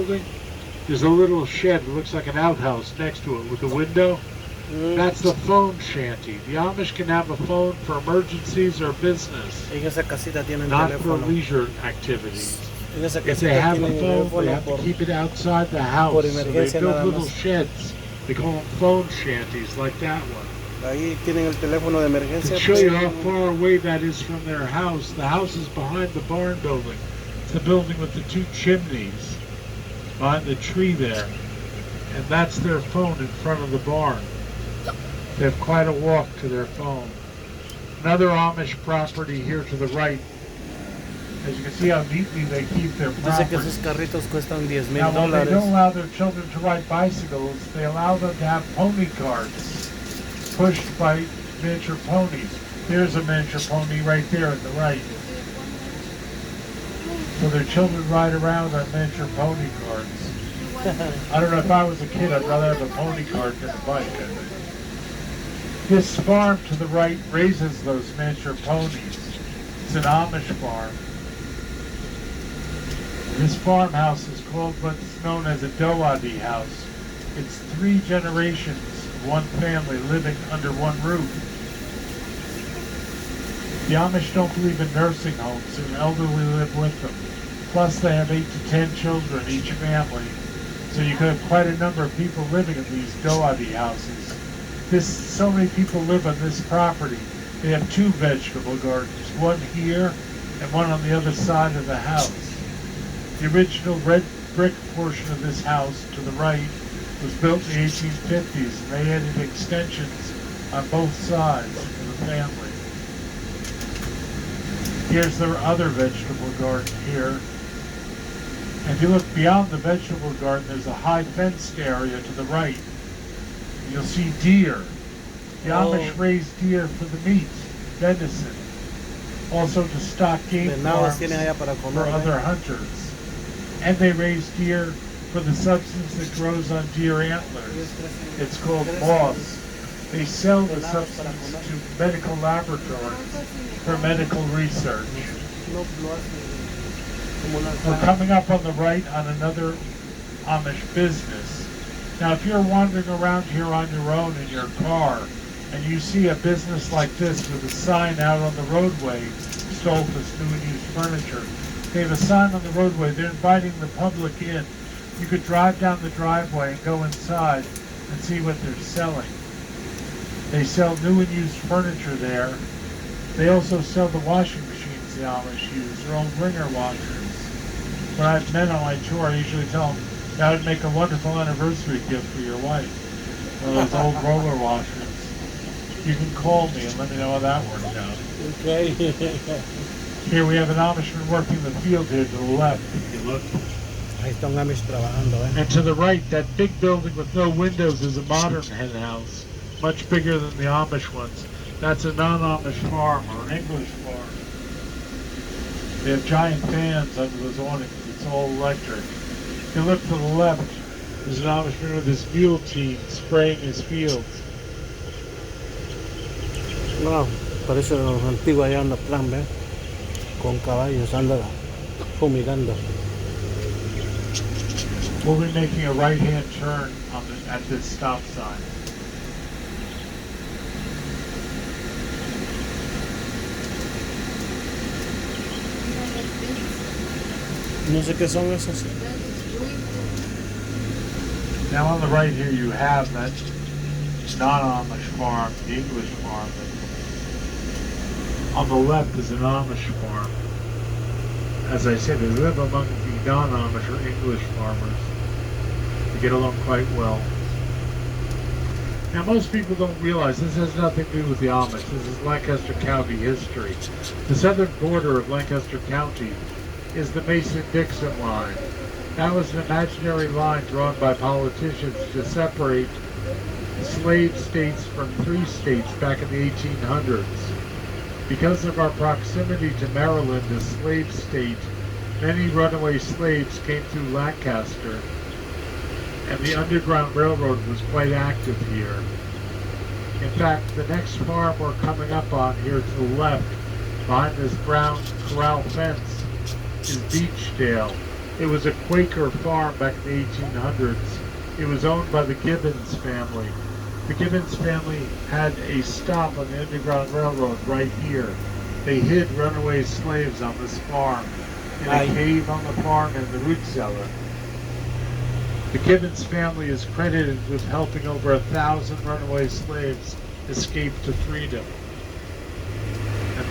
building, there's a little shed that looks like an outhouse next to it with a window. That's the phone shanty. The Amish can have a phone for emergencies or business, En esa casita tienen not for teléfono. leisure activities. En esa If they casita have a tienen phone, they teléfono have to por... keep it outside the house. So they emergencia build nada little más. sheds. They call them phone shanties, like that one. Ahí tienen el teléfono de emergencia. To show you how far away that is from their house, the house is behind the barn building. It's the building with the two chimneys behind the tree there. And that's their phone in front of the barn. They have quite a walk to their phone. Another Amish property here to the right. As you can see how neatly they keep their Dice que property. esos carritos cuestan $10,000. Now, when they don't allow their children to ride bicycles, they allow them to have pony carts pushed by miniature ponies. There's a miniature pony right there at the right. So their children ride around on miniature pony carts. I don't know, if I was a kid, I'd rather have a pony cart than a bike, I think. This farm to the right raises those miniature ponies. It's an Amish farm. This farmhouse is called what's known as a Doadi house. It's 3 generations of one family living under one roof. The Amish don't believe in nursing homes, and elderly live with them. Plus they have 8 to 10 children each family. So you could have quite a number of people living in these Doadi houses. So many people live on this property. They have 2 vegetable gardens, one here and one on the other side of the house. The original red brick portion of this house to the right was built in the 1850s, and they added extensions on both sides for the family. Here's their other vegetable garden here. And if you look beyond the vegetable garden, there's a high fenced area to the right. You'll see deer. The Amish raise deer for the meat, venison, also to stock game farms for other hunters. And they raise deer for the substance that grows on deer antlers. It's called moss. They sell the substance to medical laboratories for medical research. We're coming up on the right on another Amish business. Now, if you're wandering around here on your own in your car and you see a business like this with a sign out on the roadway, Stolfus New and Used Furniture, they have a sign on the roadway. They're inviting the public in. You could drive down the driveway and go inside and see what they're selling. They sell new and used furniture there. They also sell the washing machines the Amish use, their own wringer washers. When I've met on my tour, I usually tell them that would make a wonderful anniversary gift for your wife. One of those old roller washers. You can call me and let me know how that worked out. Okay. Here we have an Amishman working the field here to the left, if you look. Ahí está un Amish trabajando, And to the right, that big building with no windows is a modern hen house, much bigger than the Amish ones. That's a non-Amish farm or an English farm. They have giant fans under those awnings. It's all electric. If you look to the left, there's an Amishman with his mule team spraying his fields. Wow, parece los antiguos allá en la plan, ¿ves? Con caballos, anda fumigando. We'll be making a right-hand turn at this stop sign. No sé qué son esos. Now on the right here you have that non-Amish farm, the English farm. On the left is an Amish farm. As I said, they live among the non-Amish or English farmers. They get along quite well. Now most people don't realize this has nothing to do with the Amish. This is Lancaster County history. The southern border of Lancaster County is the Mason-Dixon line. That was an imaginary line drawn by politicians to separate slave states from free states back in the 1800s. Because of our proximity to Maryland, a slave state, many runaway slaves came through Lancaster, and the Underground Railroad was quite active here. In fact, the next farm we're coming up on here to the left, behind this brown corral fence, is Beechdale. It was a Quaker farm back in the 1800s. It was owned by the Gibbons family. The Gibbons family had a stop on the Underground Railroad right here. They hid runaway slaves on this farm in a cave on the farm and the root cellar. The Gibbons family is credited with helping over 1,000 runaway slaves escape to freedom. And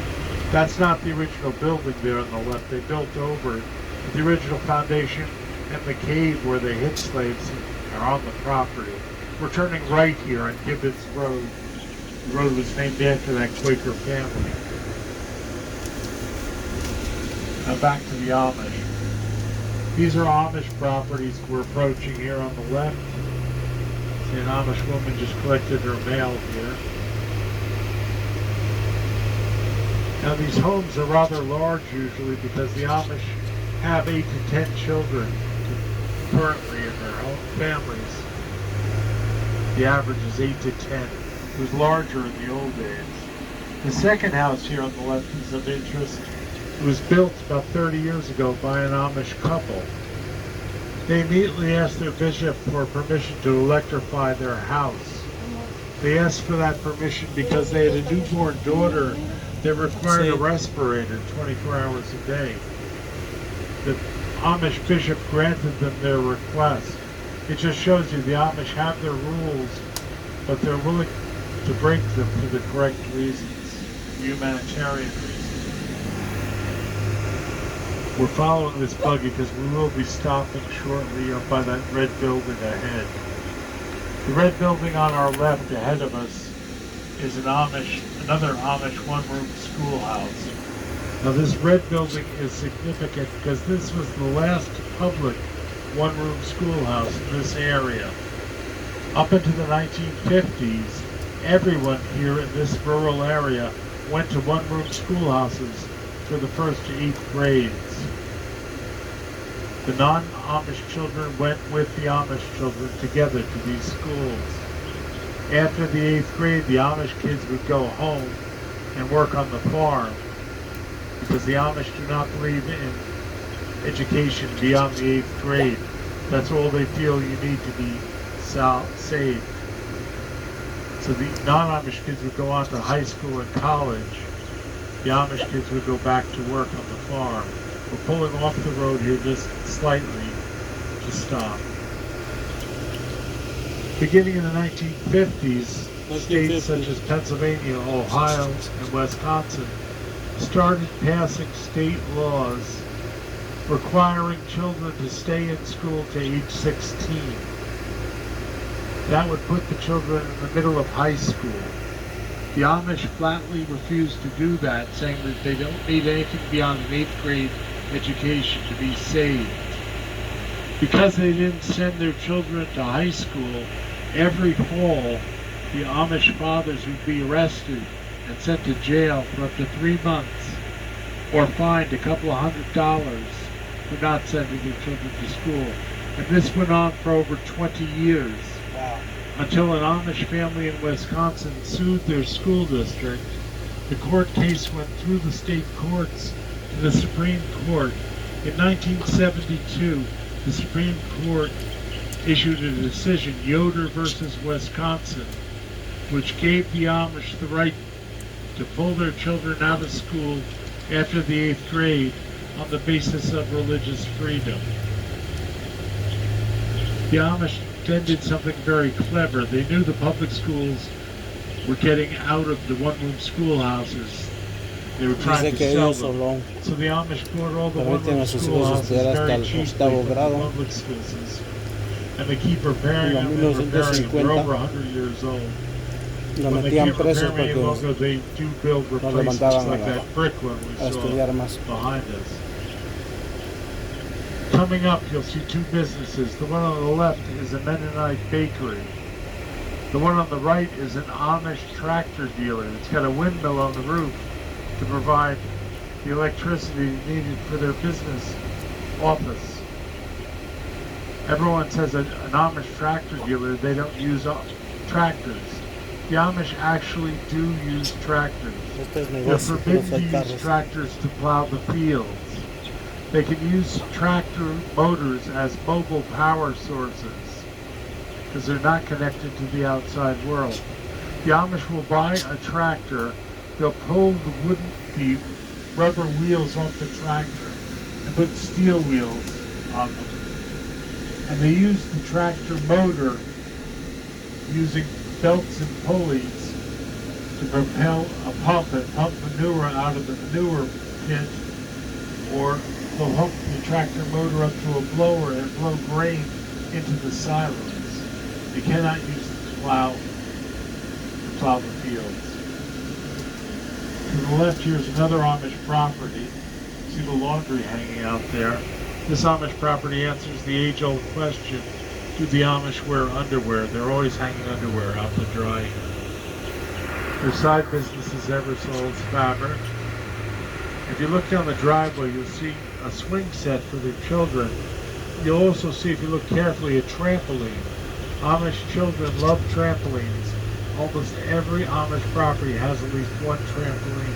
that's not the original building there on the left. They built over it. The original foundation and the cave where they hid slaves are on the property. We're turning right here on Gibbons Road. The road was named after that Quaker family. Now back to the Amish. These are Amish properties we're approaching here on the left. See, an Amish woman just collected her mail here. Now these homes are rather large usually because the Amish have 8 to 10 children currently in their own families. The average is 8 to 10. It was larger in the old days. The second house here on the left is of interest. It was built about 30 years ago by an Amish couple. They immediately asked their bishop for permission to electrify their house. They asked for that permission because they had a newborn daughter that required a respirator 24 hours a day. The Amish bishop granted them their request. It just shows you the Amish have their rules, but they're willing to break them for the correct reasons, humanitarian reasons. We're following this buggy because we will be stopping shortly up by that red building ahead. The red building on our left ahead of us is another Amish one-room schoolhouse. Now this red building is significant because this was the last public one-room schoolhouse in this area. Up into the 1950s, everyone here in this rural area went to one-room schoolhouses for the 1st to 8th grades. The non-Amish children went with the Amish children together to these schools. After the 8th grade, the Amish kids would go home and work on the farm because the Amish do not believe in education beyond the 8th grade. That's all they feel you need to be saved. So the non-Amish kids would go on to high school and college. The Amish kids would go back to work on the farm. We're pulling off the road here just slightly to stop. Beginning in the 1950s, states such as Pennsylvania, Ohio, and Wisconsin started passing state laws requiring children to stay in school to age 16. That would put the children in the middle of high school. The Amish flatly refused to do that, saying that they don't need anything beyond an 8th grade education to be saved. Because they didn't send their children to high school, every fall the Amish fathers would be arrested and sent to jail for up to 3 months or fined a couple of $100 for not sending their children to school. And this went on for over 20 years. Wow. Until an Amish family in Wisconsin sued their school district. The court case went through the state courts to the Supreme Court. In 1972, the Supreme Court issued a decision, Yoder versus Wisconsin, which gave the Amish the right to pull their children out of school after the 8th grade on the basis of religious freedom. The Amish then did something very clever. They knew the public schools were getting out of the one-room schoolhouses. They were trying to sell them. So the Amish bought all the one-room schoolhouses very cheaply from the public schools. And they keep repairing them and repairing them. They're over 100 years old. When they can't repair them any longer, they do build replacements like that brick one we saw behind us. Coming up, you'll see 2 businesses. The one on the left is a Mennonite bakery. The one on the right is an Amish tractor dealer. It's got a windmill on the roof to provide the electricity needed for their business office. Everyone says an Amish tractor dealer, they don't use tractors. The Amish actually do use tractors. They're forbidden to use tractors to plow the fields. They can use tractor motors as mobile power sources because they're not connected to the outside world. The Amish will buy a tractor, they'll pull the rubber wheels off the tractor and put steel wheels on them. And they use the tractor motor using belts and pulleys to propel a pump and pump manure out of the manure pit, or they'll hook the tractor motor up to a blower and blow grain into the silos. You cannot use the plow to plow the fields. To the left here is another Amish property. See the laundry hanging out there. This Amish property answers the age-old question, do the Amish wear underwear? They're always hanging underwear out to dry. Their side business is Eversole's fabric. If you look down the driveway, you'll see a swing set for their children. You'll also see, if you look carefully, a trampoline. Amish children love trampolines. Almost every Amish property has at least one trampoline.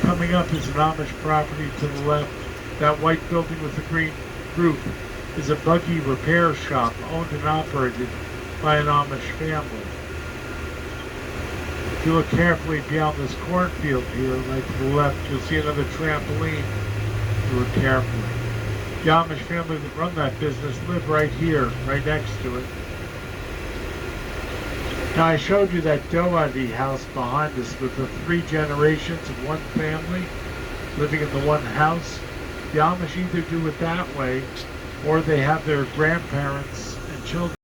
Coming up is an Amish property to the left. That white building with the green roof is a buggy repair shop owned and operated by an Amish family. If you look carefully beyond this cornfield here, right to the left, you'll see another trampoline. Look carefully. The Amish family that run that business live right here, right next to it. Now I showed you that Doady house behind us with the 3 generations of one family living in the one house. The Amish either do it that way, or they have their grandparents and children